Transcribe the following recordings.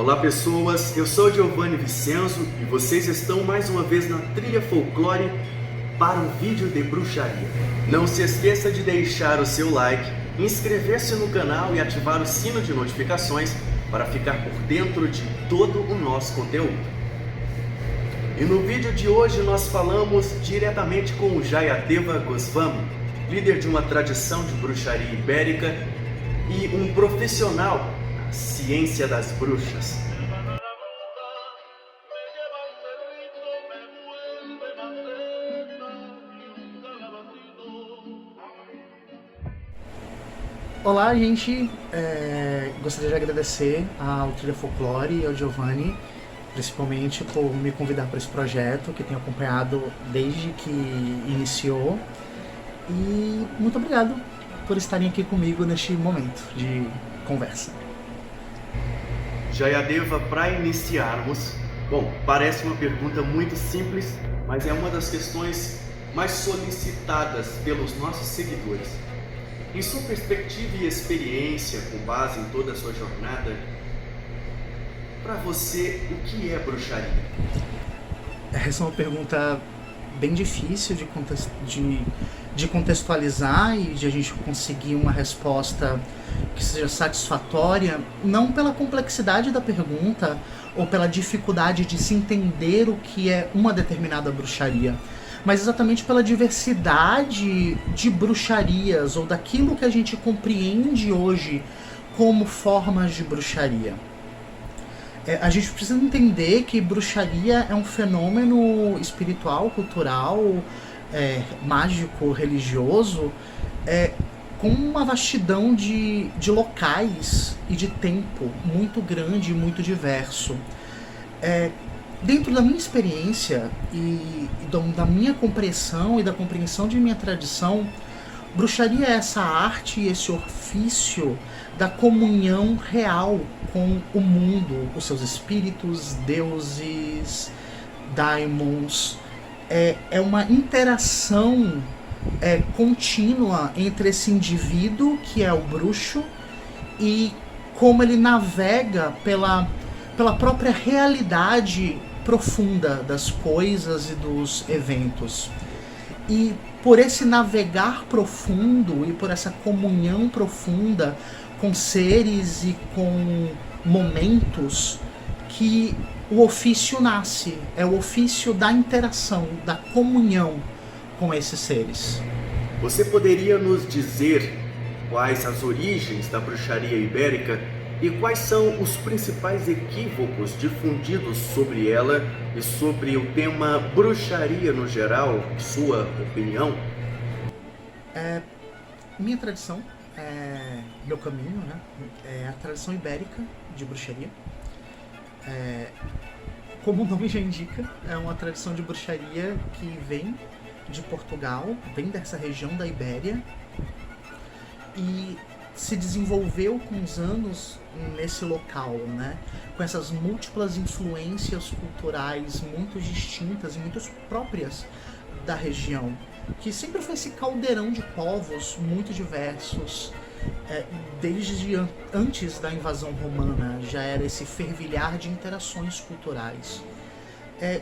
Olá pessoas, eu sou Giovanni Vicenzo e vocês estão mais uma vez na trilha folclore para um vídeo de bruxaria. Não se esqueça de deixar o seu like, inscrever-se no canal e ativar o sino de notificações para ficar por dentro de todo o nosso conteúdo. E no vídeo de hoje nós falamos diretamente com o Jayadeva Goswami, líder de uma tradição de bruxaria ibérica e um profissional na ciência das bruxas. Olá, gente. Gostaria de agradecer ao Trilha Folclore e ao Giovanni, principalmente por me convidar para esse projeto que tenho acompanhado desde que iniciou. E muito obrigado por estarem aqui comigo neste momento de conversa. Jayadeva, para iniciarmos, parece uma pergunta muito simples, mas é uma das questões mais solicitadas pelos nossos seguidores. Em sua perspectiva e experiência, com base em toda a sua jornada, para você, o que é bruxaria? Essa é uma pergunta bem difícil de contextualizar e de a gente conseguir uma resposta que seja satisfatória, não pela complexidade da pergunta ou pela dificuldade de se entender o que é uma determinada bruxaria, mas exatamente pela diversidade de bruxarias ou daquilo que a gente compreende hoje como formas de bruxaria. A gente precisa entender que bruxaria é um fenômeno espiritual, cultural, mágico, religioso, com uma vastidão de locais e de tempo muito grande e muito diverso. Dentro da minha experiência e da minha compreensão e da compreensão de minha tradição, bruxaria é essa arte e esse ofício da comunhão real com o mundo, os seus espíritos, deuses, daimons. É uma interação contínua entre esse indivíduo, que é o bruxo, e como ele navega pela própria realidade profunda das coisas e dos eventos. E por esse navegar profundo e por essa comunhão profunda com seres e com momentos que o ofício nasce. É o ofício da interação, da comunhão com esses seres. Você poderia nos dizer quais as origens da bruxaria ibérica e quais são os principais equívocos difundidos sobre ela e sobre o tema bruxaria no geral, sua opinião? Minha tradição, meu caminho, né, é a tradição ibérica de bruxaria. Como o nome já indica, é uma tradição de bruxaria que vem de Portugal, vem dessa região da Ibéria e se desenvolveu com os anos nesse local, né? Com essas múltiplas influências culturais muito distintas e muito próprias da região, que sempre foi esse caldeirão de povos muito diversos, desde antes da invasão romana já era esse fervilhar de interações culturais.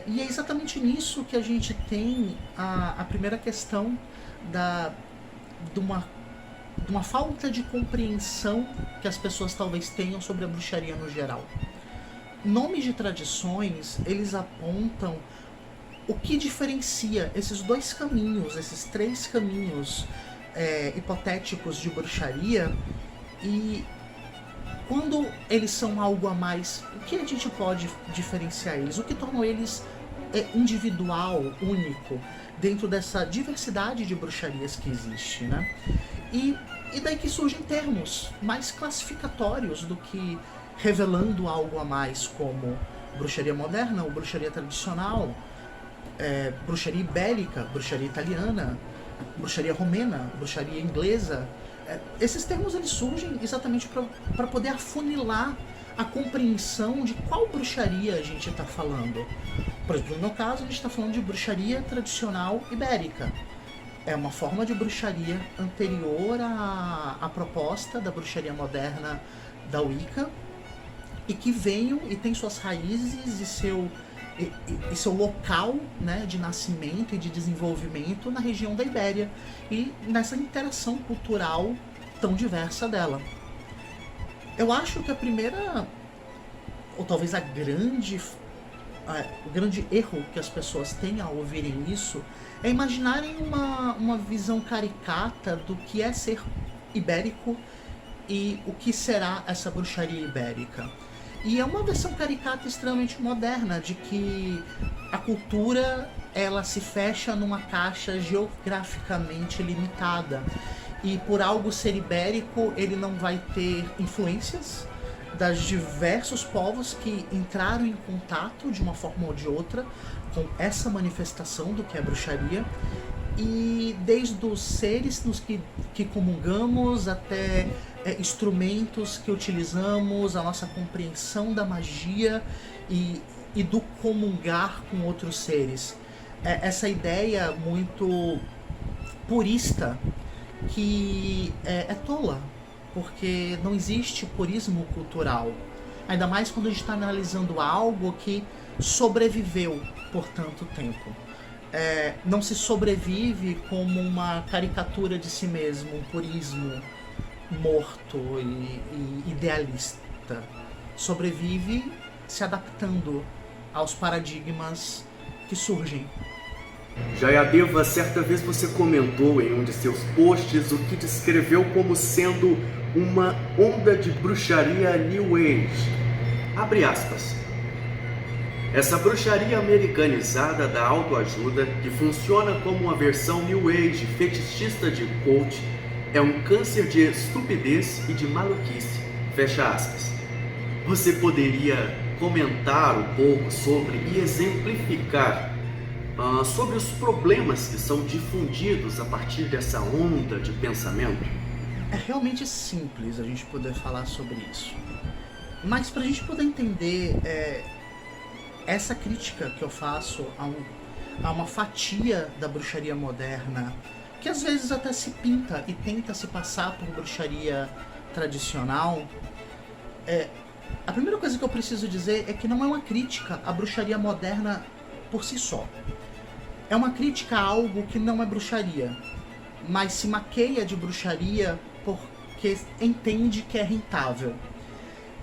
E é exatamente nisso que a gente tem a primeira questão de uma falta de compreensão que as pessoas talvez tenham sobre a bruxaria no geral. Nomes de tradições, eles apontam o que diferencia esses dois caminhos, esses três caminhos hipotéticos de bruxaria, e quando eles são algo a mais, o que a gente pode diferenciar eles? O que torna eles individual, único, dentro dessa diversidade de bruxarias que existe, né? E daí que surgem termos mais classificatórios do que revelando algo a mais, como bruxaria moderna ou bruxaria tradicional, bruxaria ibérica, bruxaria italiana, bruxaria romena, bruxaria inglesa. Esses termos eles surgem exatamente para poder afunilar a compreensão de qual bruxaria a gente está falando. Por exemplo, no meu caso, a gente está falando de bruxaria tradicional ibérica. É uma forma de bruxaria anterior à proposta da bruxaria moderna da Wicca e que venham e têm suas raízes e seu local, né, de nascimento e de desenvolvimento na região da Ibéria e nessa interação cultural tão diversa dela. Eu acho que a primeira, ou talvez o grande erro que as pessoas têm ao ouvirem isso é imaginarem uma visão caricata do que é ser ibérico e o que será essa bruxaria ibérica. E é uma versão caricata extremamente moderna de que a cultura ela se fecha numa caixa geograficamente limitada e por algo ser ibérico ele não vai ter influências das diversos povos que entraram em contato de uma forma ou de outra com essa manifestação do que é bruxaria, e desde os seres que comungamos até instrumentos que utilizamos, a nossa compreensão da magia e do comungar com outros seres. Essa ideia muito purista que é tola, porque não existe purismo cultural. Ainda mais quando a gente está analisando algo que sobreviveu por tanto tempo. Não se sobrevive como uma caricatura de si mesmo, um purismo morto e idealista. Sobrevive se adaptando aos paradigmas que surgem. Jayadeva, certa vez você comentou em um de seus posts o que descreveu como sendo uma onda de bruxaria New Age. Abre aspas. Essa bruxaria americanizada da autoajuda, que funciona como uma versão New Age fetichista de coach, é um câncer de estupidez e de maluquice. Fecha aspas. Você poderia comentar um pouco sobre e exemplificar sobre os problemas que são difundidos a partir dessa onda de pensamento? É realmente simples a gente poder falar sobre isso. Mas para a gente poder entender essa crítica que eu faço a uma fatia da bruxaria moderna, que às vezes até se pinta e tenta se passar por bruxaria tradicional, a primeira coisa que eu preciso dizer é que não é uma crítica à bruxaria moderna por si só. É uma crítica a algo que não é bruxaria, mas se maqueia de bruxaria porque entende que é rentável.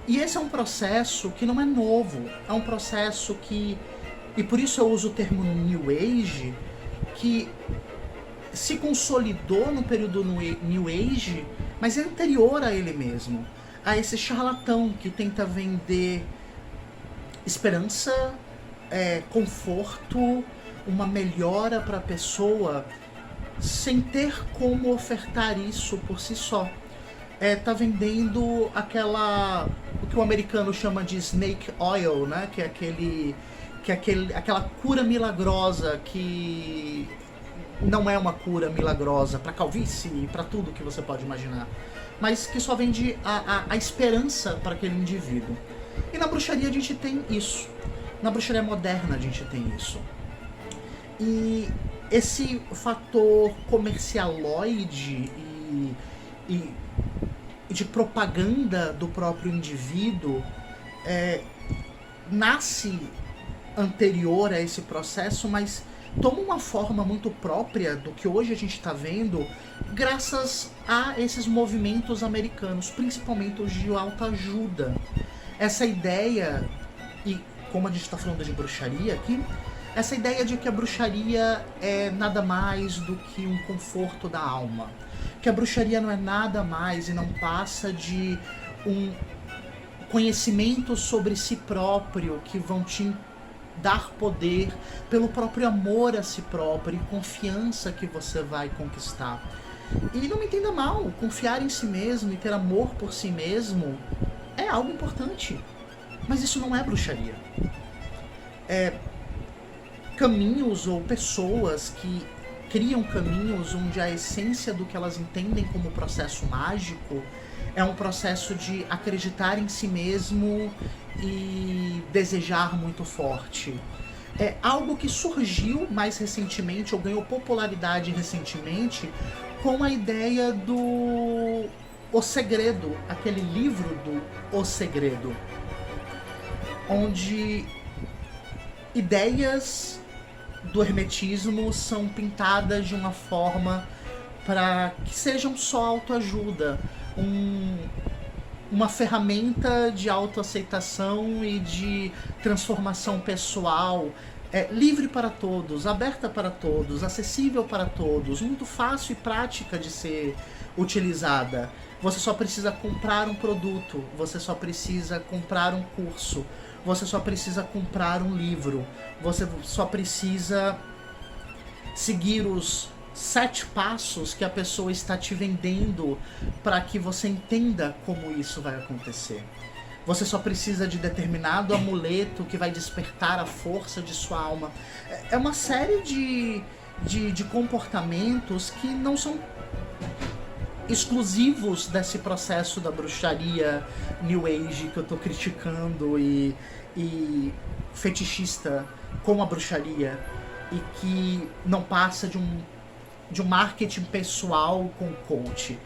E esse é um processo que não é novo, é um processo que, e por isso eu uso o termo New Age, que se consolidou no período New Age, mas é anterior a ele mesmo, a esse charlatão que tenta vender esperança, conforto, uma melhora para a pessoa, sem ter como ofertar isso por si só. Tá vendendo o que o americano chama de snake oil, né? Que é aquela cura milagrosa que não é uma cura milagrosa para calvície e para tudo que você pode imaginar, mas que só vende a esperança para aquele indivíduo. E na bruxaria a gente tem isso. Na bruxaria moderna a gente tem isso. E esse fator comercialoide e de propaganda do próprio indivíduo nasce anterior a esse processo, mas toma uma forma muito própria do que hoje a gente está vendo graças a esses movimentos americanos, principalmente os de autoajuda. Essa ideia, e como a gente está falando de bruxaria aqui, essa ideia de que a bruxaria é nada mais do que um conforto da alma. Que a bruxaria não é nada mais e não passa de um conhecimento sobre si próprio que vão te dar poder pelo próprio amor a si próprio e confiança que você vai conquistar. E não me entenda mal, confiar em si mesmo e ter amor por si mesmo é algo importante. Mas isso não é bruxaria. Caminhos ou pessoas que criam caminhos onde a essência do que elas entendem como processo mágico é um processo de acreditar em si mesmo e desejar muito forte. É algo que surgiu mais recentemente, ou ganhou popularidade recentemente, com a ideia do O Segredo, aquele livro do O Segredo. onde ideias do hermetismo são pintadas de uma forma para que sejam só autoajuda, uma ferramenta de autoaceitação e de transformação pessoal, livre para todos, aberta para todos, acessível para todos, muito fácil e prática de ser utilizada. Você só precisa comprar um produto, você só precisa comprar um curso, você só precisa comprar um livro, você só precisa seguir os 7 passos que a pessoa está te vendendo para que você entenda como isso vai acontecer. Você só precisa de determinado amuleto que vai despertar a força de sua alma. É uma série de comportamentos que não são exclusivos desse processo da bruxaria New Age que eu tô criticando e fetichista com a bruxaria, e que não passa de um marketing pessoal com coach.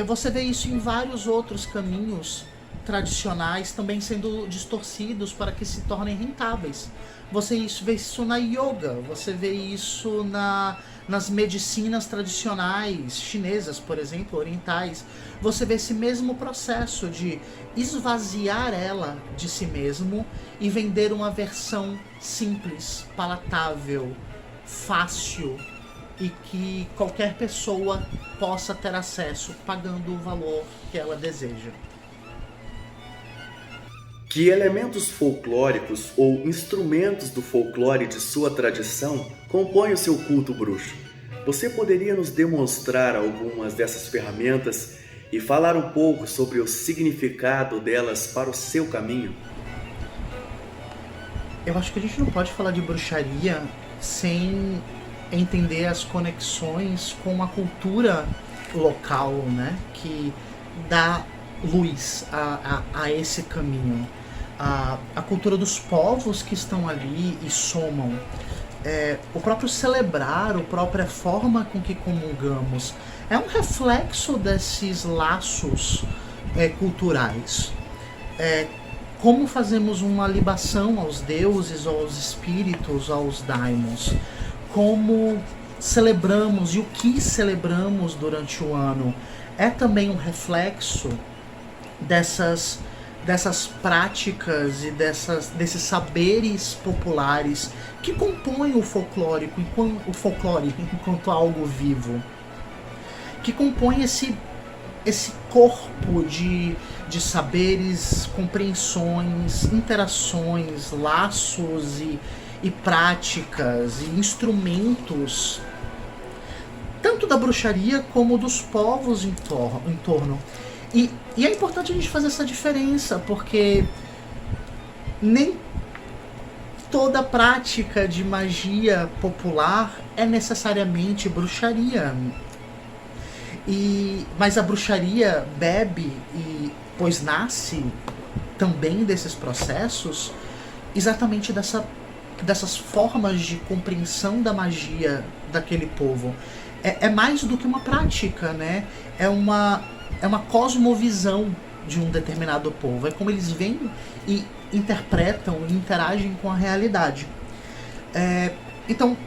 Você vê isso em vários outros caminhos tradicionais também sendo distorcidos para que se tornem rentáveis. Você vê isso na yoga, você vê isso nas medicinas tradicionais chinesas, por exemplo, orientais. Você vê esse mesmo processo de esvaziar ela de si mesmo e vender uma versão simples, palatável, fácil e que qualquer pessoa possa ter acesso pagando o valor que ela deseja. Que elementos folclóricos ou instrumentos do folclore de sua tradição compõem o seu culto bruxo? Você poderia nos demonstrar algumas dessas ferramentas e falar um pouco sobre o significado delas para o seu caminho? Eu acho que a gente não pode falar de bruxaria sem entender as conexões com a cultura local, né? Que dá luz a esse caminho. A cultura dos povos que estão ali e somam. O próprio celebrar, a própria forma com que comungamos é um reflexo desses laços culturais. Como fazemos uma libação aos deuses, aos espíritos, aos daimons. Como celebramos e o que celebramos durante o ano é também um reflexo dessas práticas e desses saberes populares que compõem o folclore enquanto algo vivo, que compõe esse corpo de saberes, compreensões, interações, laços e práticas e instrumentos, tanto da bruxaria como dos povos em torno. E é importante a gente fazer essa diferença, porque nem toda prática de magia popular é necessariamente bruxaria. Mas a bruxaria bebe, pois nasce também desses processos, exatamente dessas formas de compreensão da magia daquele povo. É mais do que uma prática, né? É uma cosmovisão de um determinado povo. É como eles veem e interpretam e interagem com a realidade. Então,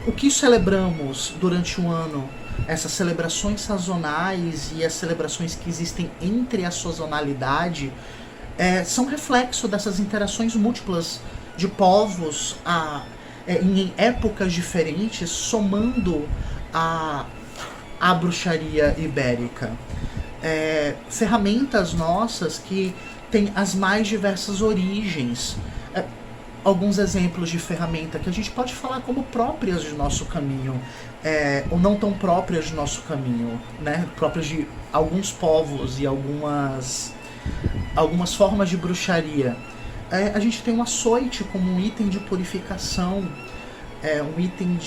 o que celebramos durante o ano, essas celebrações sazonais e as celebrações que existem entre a sazonalidade, são reflexo dessas interações múltiplas de povos em épocas diferentes, somando a bruxaria ibérica. Ferramentas nossas que têm as mais diversas origens. Alguns exemplos de ferramenta que a gente pode falar como próprias de nosso caminho, ou não tão próprias de nosso caminho, né? Próprias de alguns povos e algumas formas de bruxaria. A gente tem um açoite como um item de purificação, um item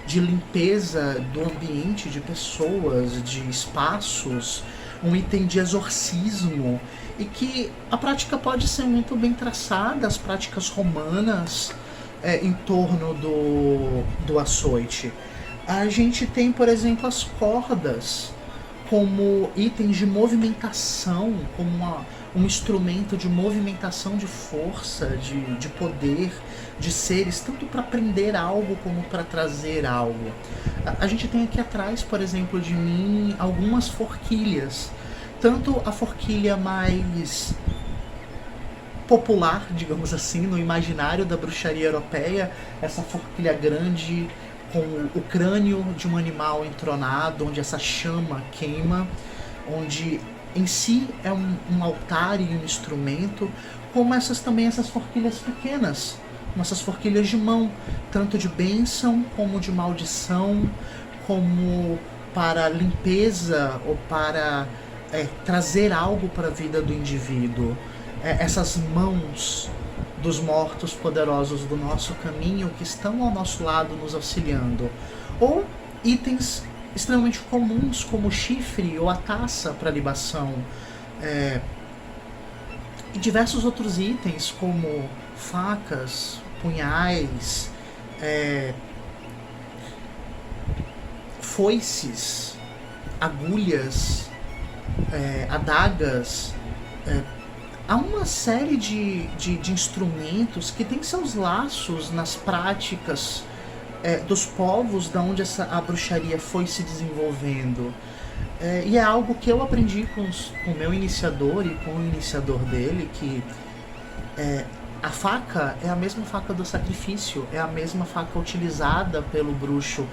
de limpeza do ambiente, de pessoas, de espaços, um item de exorcismo, e que a prática pode ser muito bem traçada, as práticas romanas em torno do açoite. A gente tem, por exemplo, as cordas como itens de movimentação, como um instrumento de movimentação de força, de poder, de seres, tanto para prender algo como para trazer algo. A gente tem aqui atrás, por exemplo, de mim, algumas forquilhas. Tanto a forquilha mais popular, digamos assim, no imaginário da bruxaria europeia, essa forquilha grande com o crânio de um animal entronado, onde essa chama queima, onde em si é um altar e um instrumento, como essas forquilhas pequenas, essas forquilhas de mão, tanto de bênção como de maldição, como para limpeza ou para trazer algo para a vida do indivíduo. Essas mãos dos mortos poderosos do nosso caminho que estão ao nosso lado nos auxiliando. Ou itens extremamente comuns como o chifre ou a taça para libação. E diversos outros itens como facas, punhais, foices, agulhas, adagas. Há uma série de instrumentos que têm seus laços nas práticas dos povos da onde a bruxaria foi se desenvolvendo. E é algo que eu aprendi com o meu iniciador e com o iniciador dele, que a faca é a mesma faca do sacrifício, é a mesma faca utilizada pelo bruxo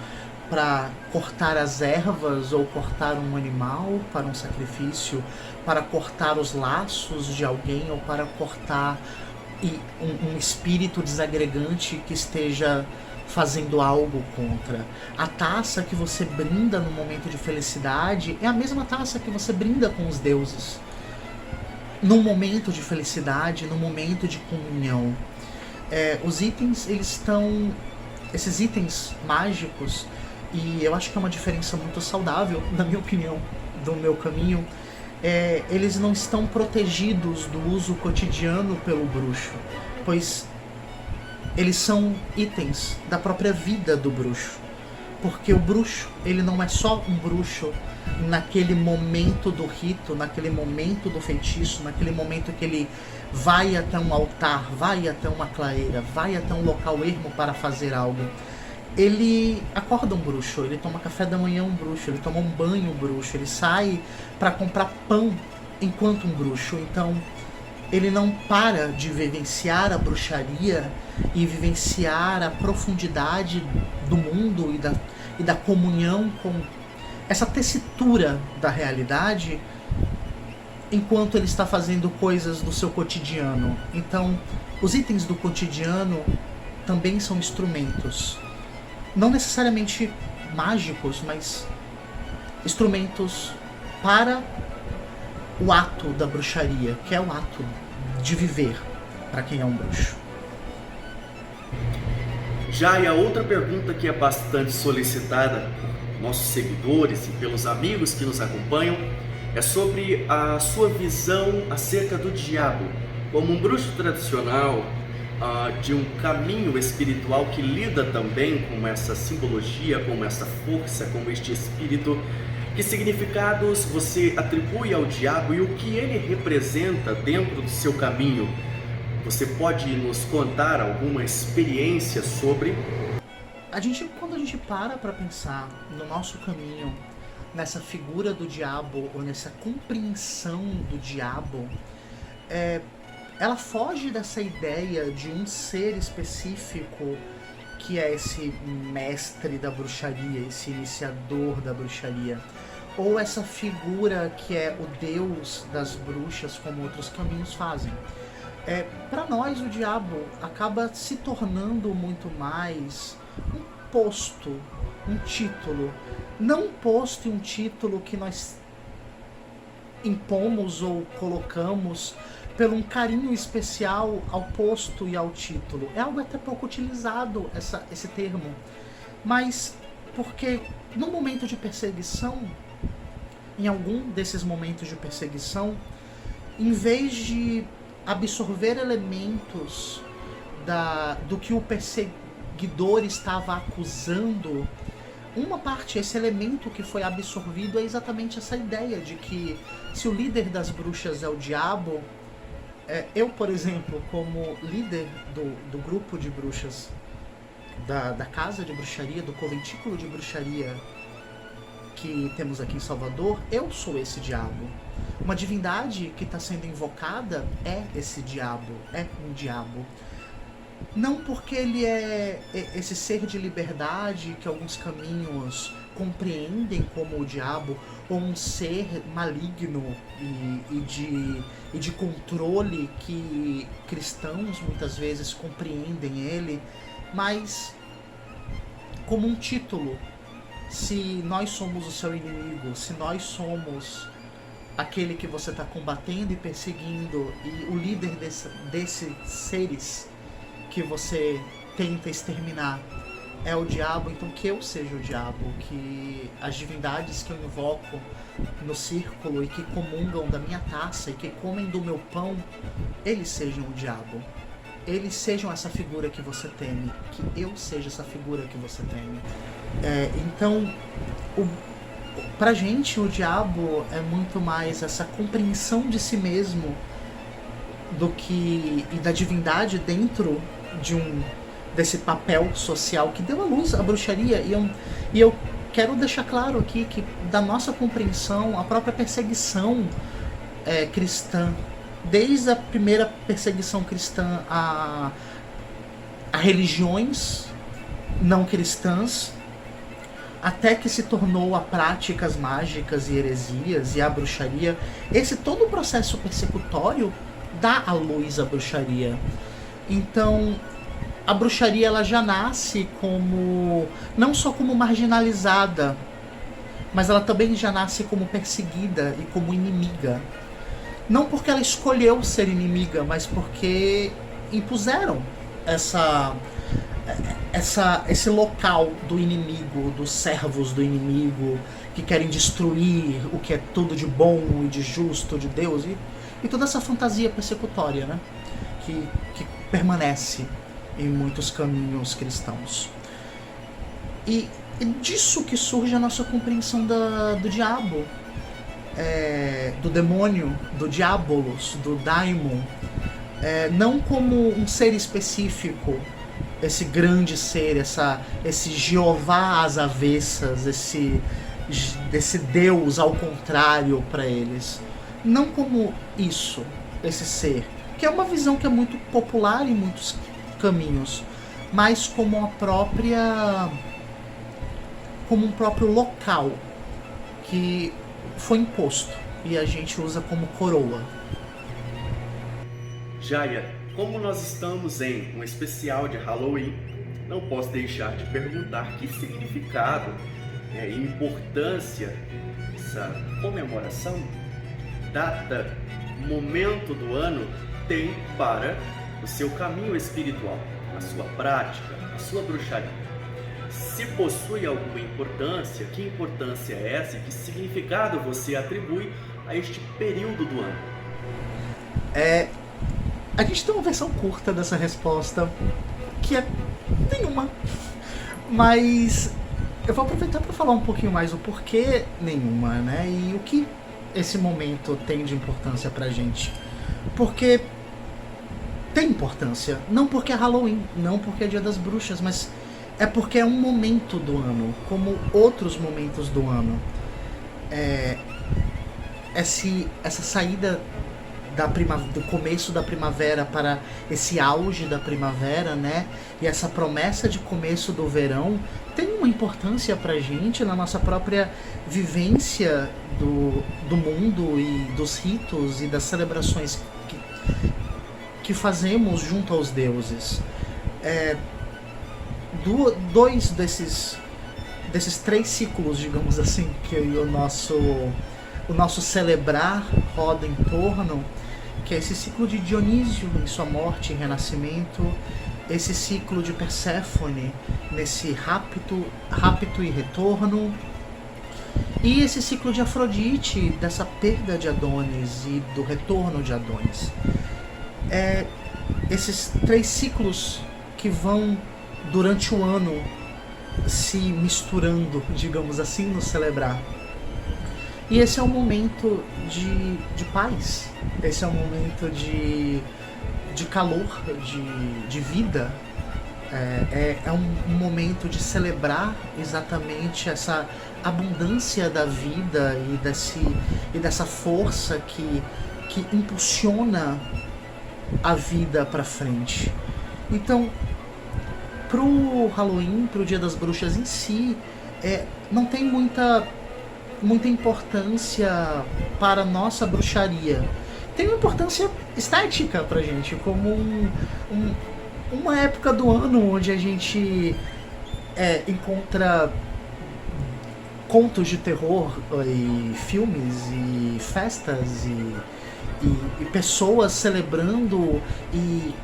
para cortar as ervas ou cortar um animal para um sacrifício, para cortar os laços de alguém ou para cortar um espírito desagregante que esteja fazendo algo contra. A taça que você brinda no momento de felicidade é a mesma taça que você brinda com os deuses num momento de felicidade, num momento de comunhão. Os itens, esses itens mágicos, e eu acho que é uma diferença muito saudável, na minha opinião, do meu caminho, eles não estão protegidos do uso cotidiano pelo bruxo, pois eles são itens da própria vida do bruxo. Porque o bruxo, ele não é só um bruxo naquele momento do rito, naquele momento do feitiço, naquele momento que ele vai até um altar, vai até uma clareira, vai até um local ermo para fazer algo. Ele acorda um bruxo, ele toma café da manhã um bruxo, ele toma um banho um bruxo, ele sai para comprar pão enquanto um bruxo. Então, ele não para de vivenciar a bruxaria e vivenciar a profundidade do mundo e da comunhão com essa tessitura da realidade enquanto ele está fazendo coisas do seu cotidiano. Então, os itens do cotidiano também são instrumentos. Não necessariamente mágicos, mas instrumentos para o ato da bruxaria, que é o ato de viver para quem é um bruxo. Já e a outra pergunta que é bastante solicitada por nossos seguidores e pelos amigos que nos acompanham é sobre a sua visão acerca do diabo como um bruxo tradicional, de um caminho espiritual que lida também com essa simbologia, com essa força, com este espírito. Que significados você atribui ao diabo e o que ele representa dentro do seu caminho? Você pode nos contar alguma experiência sobre? Quando a gente para pensar no nosso caminho, nessa figura do diabo ou nessa compreensão do diabo, ela foge dessa ideia de um ser específico que é esse mestre da bruxaria, esse iniciador da bruxaria, ou essa figura que é o deus das bruxas, como outros caminhos fazem. Para nós, o diabo acaba se tornando muito mais um posto, um título. Não um posto e um título que nós impomos ou colocamos pelo um carinho especial ao posto e ao título. É algo até pouco utilizado esse termo, mas porque no momento de perseguição, em algum desses momentos de perseguição, em vez de absorver elementos do que o perseguidor estava acusando, uma parte, esse elemento que foi absorvido é exatamente essa ideia de que se o líder das bruxas é o diabo, eu, por exemplo, como líder do grupo de bruxas da casa de bruxaria, do conventículo de bruxaria que temos aqui em Salvador, eu sou esse diabo. Uma divindade que está sendo invocada é esse diabo, é um diabo. Não porque ele é esse ser de liberdade que alguns caminhos compreendem como o diabo, ou um ser maligno e de controle que cristãos muitas vezes compreendem ele, mas como um título. Se nós somos o seu inimigo, se nós somos aquele que você está combatendo e perseguindo, e o líder desses seres que você tenta exterminar é o diabo, então que eu seja o diabo, que as divindades que eu invoco no círculo e que comungam da minha taça e que comem do meu pão, eles sejam o diabo. Eles sejam essa figura que você teme, que eu seja essa figura que você teme. Então, pra gente, o diabo é muito mais essa compreensão de si mesmo e da divindade dentro desse papel social que deu à luz a bruxaria. E eu quero deixar claro aqui que, da nossa compreensão, a própria perseguição cristã, desde a primeira perseguição cristã a religiões não cristãs, até que se tornou a práticas mágicas e heresias e a bruxaria, todo o processo persecutório dá à luz a bruxaria. Então, a bruxaria ela já nasce não só como marginalizada, mas ela também já nasce como perseguida e como inimiga. Não porque ela escolheu ser inimiga, mas porque impuseram esse local do inimigo, dos servos do inimigo, que querem destruir o que é tudo de bom e de justo de Deus, e toda essa fantasia persecutória, né? que permanece em muitos caminhos cristãos. E disso que surge a nossa compreensão do diabo, do demônio, do diabolos, do daimon, não como um ser específico, esse grande ser, esse Jeová às avessas, desse Deus ao contrário para eles. Não como isso, esse ser, que é uma visão que é muito popular em muitos caminhos, mas como um próprio local que foi imposto e a gente usa como coroa. Jaya, como nós estamos em um especial de Halloween, não posso deixar de perguntar que significado e importância essa comemoração, data, momento do ano tem para o seu caminho espiritual, a sua prática, a sua bruxaria. Se possui alguma importância, que importância é essa e que significado você atribui a este período do ano? A gente tem uma versão curta dessa resposta, que é nenhuma. Mas eu vou aproveitar para falar um pouquinho mais o porquê nenhuma, né? E o que esse momento tem de importância pra gente. Porque tem importância, não porque é Halloween, não porque é Dia das Bruxas, mas é porque é um momento do ano, como outros momentos do ano. Essa saída do começo da primavera para esse auge da primavera, né? E essa promessa de começo do verão tem uma importância pra gente na nossa própria vivência do mundo e dos ritos e das celebrações que fazemos junto aos deuses. Dois desses 3 ciclos, digamos assim, que o nosso celebrar roda em torno, que é esse ciclo de Dionísio em sua morte e renascimento, esse ciclo de Perséfone nesse rapto e retorno, e esse ciclo de Afrodite, dessa perda de Adonis e do retorno de Adonis. Esses 3 ciclos que vão durante o ano se misturando, digamos assim, no celebrar. E esse é um momento de paz, esse é um momento de calor, de vida. É um momento de celebrar exatamente essa abundância da vida e dessa força que impulsiona a vida para frente. Então, pro Halloween, pro Dia das Bruxas em si, não tem muita importância para a nossa bruxaria. Tem uma importância estética pra gente, como uma época do ano onde a gente encontra contos de terror e filmes e festas e pessoas celebrando e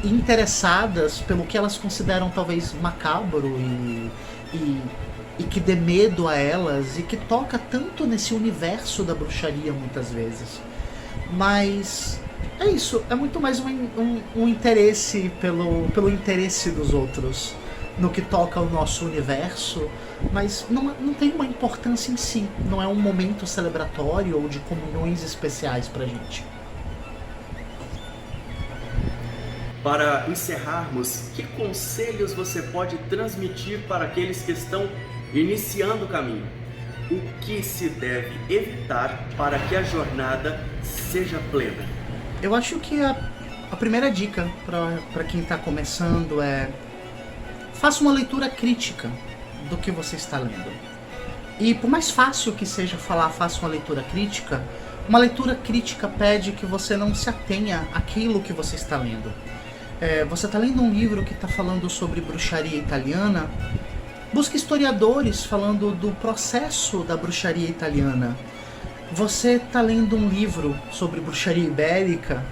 interessadas pelo que elas consideram talvez macabro e que dê medo a elas e que toca tanto nesse universo da bruxaria muitas vezes. Mas é isso, é muito mais um interesse pelo interesse dos outros no que toca ao nosso universo, mas não tem uma importância em si, não é um momento celebratório ou de comunhões especiais pra gente. Para encerrarmos, que conselhos você pode transmitir para aqueles que estão iniciando o caminho? O que se deve evitar para que a jornada seja plena? Eu acho que a primeira dica para quem está começando é: faça uma leitura crítica do que você está lendo. E por mais fácil que seja falar faça uma leitura crítica pede que você não se atenha àquilo que você está lendo. Você está lendo um livro que está falando sobre bruxaria italiana, busque historiadores falando do processo da bruxaria italiana. Você está lendo um livro sobre bruxaria ibérica,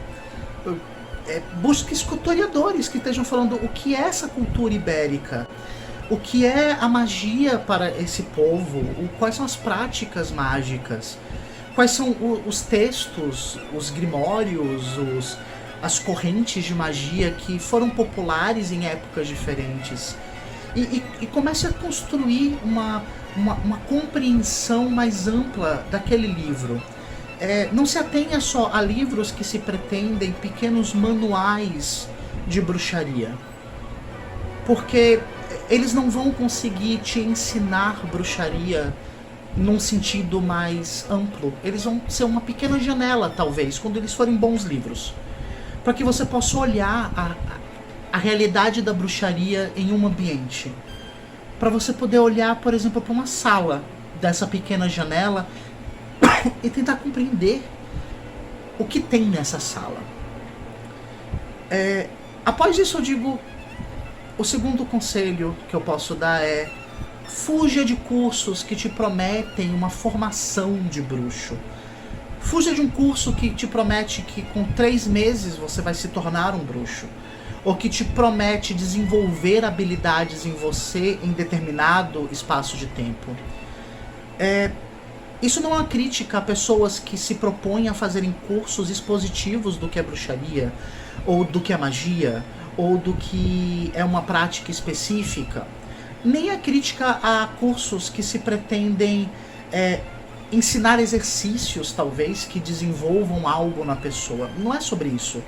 busque historiadores que estejam falando o que é essa cultura ibérica, o que é a magia para esse povo, quais são as práticas mágicas, quais são os textos, os grimórios, as correntes de magia que foram populares em épocas diferentes. E comece a construir uma compreensão mais ampla daquele livro. Não se atenha só a livros que se pretendem pequenos manuais de bruxaria, porque eles não vão conseguir te ensinar bruxaria num sentido mais amplo. Eles vão ser uma pequena janela, talvez, quando eles forem bons livros, para que você possa olhar a realidade da bruxaria em um ambiente. Para você poder olhar, por exemplo, para uma sala dessa pequena janela e tentar compreender o que tem nessa sala. Após isso, eu digo, o segundo conselho que eu posso dar é: fuja de cursos que te prometem uma formação de bruxo. Fuja de um curso que te promete que com 3 meses você vai se tornar um bruxo, ou que te promete desenvolver habilidades em você em determinado espaço de tempo. Isso não é uma crítica a pessoas que se propõem a fazerem cursos expositivos do que é bruxaria, ou do que é magia, ou do que é uma prática específica. Nem a crítica a cursos que se pretendem ensinar exercícios, talvez, que desenvolvam algo na pessoa. Não é sobre isso.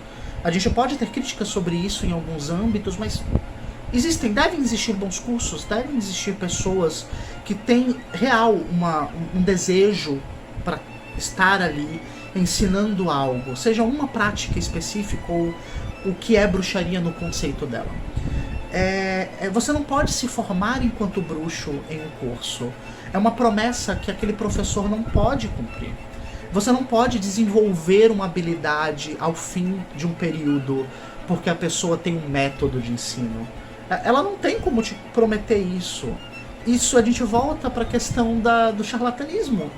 A gente pode ter críticas sobre isso em alguns âmbitos, mas devem existir bons cursos, devem existir pessoas que têm real um desejo para estar ali ensinando algo, seja uma prática específica ou o que é bruxaria no conceito dela. Você não pode se formar enquanto bruxo em um curso. É uma promessa que aquele professor não pode cumprir. Você não pode desenvolver uma habilidade ao fim de um período porque a pessoa tem um método de ensino. Ela não tem como te prometer isso. Isso a gente volta para a questão do charlatanismo,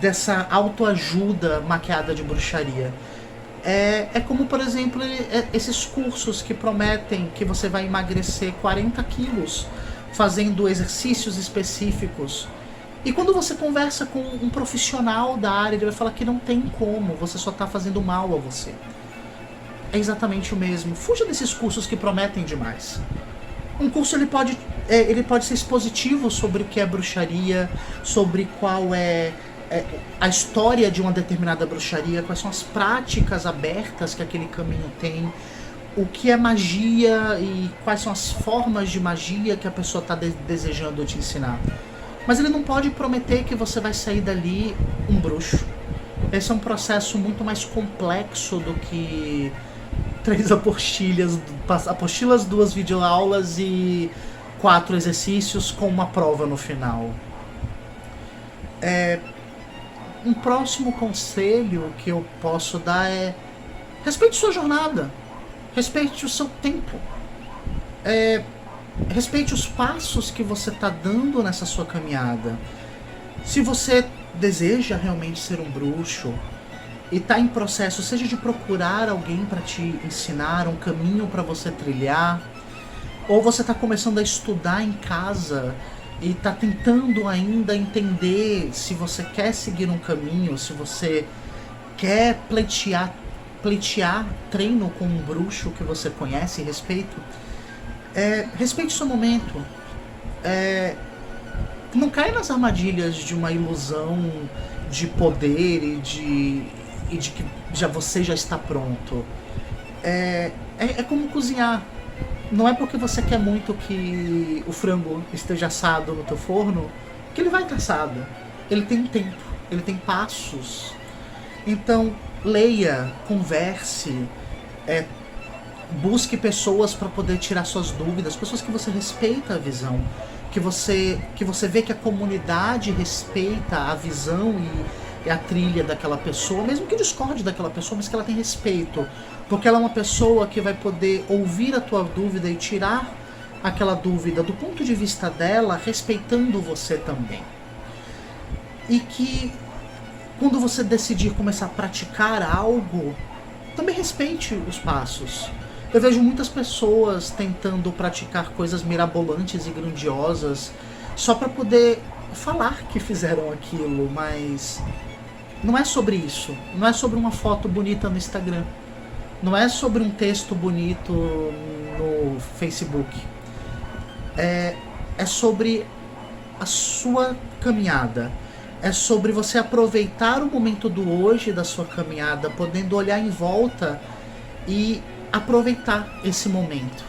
dessa autoajuda maquiada de bruxaria. É como, por exemplo, esses cursos que prometem que você vai emagrecer 40 quilos fazendo exercícios específicos. E quando você conversa com um profissional da área, ele vai falar que não tem como, você só está fazendo mal a você. É exatamente o mesmo. Fuja desses cursos que prometem demais. Um curso ele pode ser expositivo sobre o que é bruxaria, sobre qual é a história de uma determinada bruxaria, quais são as práticas abertas que aquele caminho tem, o que é magia e quais são as formas de magia que a pessoa está desejando te ensinar. Mas ele não pode prometer que você vai sair dali um bruxo. Esse é um processo muito mais complexo do que 3 apostilas, 2 videoaulas e 4 exercícios com uma prova no final. Um próximo conselho que eu posso dar é: respeite sua jornada, respeite o seu tempo, respeite os passos que você está dando nessa sua caminhada. Se você deseja realmente ser um bruxo e está em processo, seja de procurar alguém para te ensinar, um caminho para você trilhar, ou você está começando a estudar em casa e está tentando ainda entender se você quer seguir um caminho, se você quer pleitear treino com um bruxo que você conhece e respeita, respeite seu momento. Não caia nas armadilhas de uma ilusão de poder e de que você já está pronto. É como cozinhar. Não é porque você quer muito que o frango esteja assado no teu forno que ele vai estar assado. Ele tem um tempo, ele tem passos. Então, leia, converse, busque pessoas para poder tirar suas dúvidas, pessoas que você respeita a visão, que você vê que a comunidade respeita a visão e a trilha daquela pessoa, mesmo que discorde daquela pessoa, mas que ela tem respeito, porque ela é uma pessoa que vai poder ouvir a tua dúvida e tirar aquela dúvida do ponto de vista dela, respeitando você também. E que quando você decidir começar a praticar algo, também respeite os passos. Eu vejo muitas pessoas tentando praticar coisas mirabolantes e grandiosas só para poder falar que fizeram aquilo, mas não é sobre isso. Não é sobre uma foto bonita no Instagram. Não é sobre um texto bonito no Facebook. É sobre a sua caminhada. É sobre você aproveitar o momento do hoje da sua caminhada, podendo olhar em volta e aproveitar esse momento.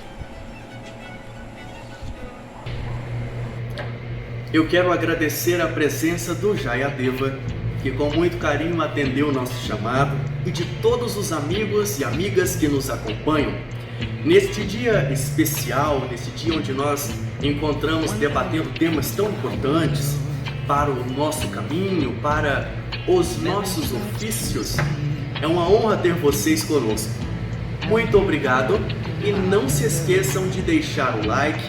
Eu quero agradecer a presença do Jayadeva, que com muito carinho atendeu o nosso chamado, e de todos os amigos e amigas que nos acompanham. Neste dia especial, nesse dia onde nós encontramos debatendo temas tão importantes para o nosso caminho, para os nossos ofícios, é uma honra ter vocês conosco. Muito obrigado e não se esqueçam de deixar o like,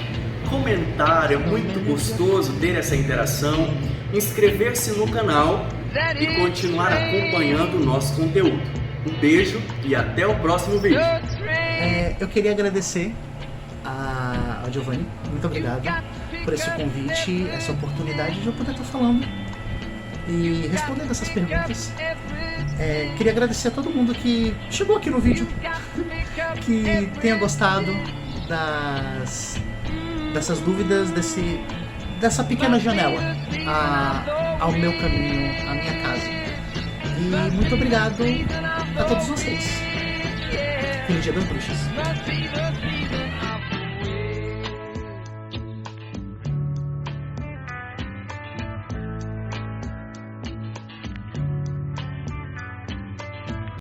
comentar, é muito gostoso ter essa interação, inscrever-se no canal e continuar acompanhando o nosso conteúdo. Um beijo e até o próximo vídeo. Eu queria agradecer ao Giovanni, muito obrigado por esse convite, essa oportunidade de eu poder estar falando e respondendo essas perguntas. Queria agradecer a todo mundo que chegou aqui no vídeo, que tenha gostado dessas dúvidas, dessa pequena janela ao meu caminho, à minha casa. E muito obrigado a todos vocês. Feliz Dia das Bruxas.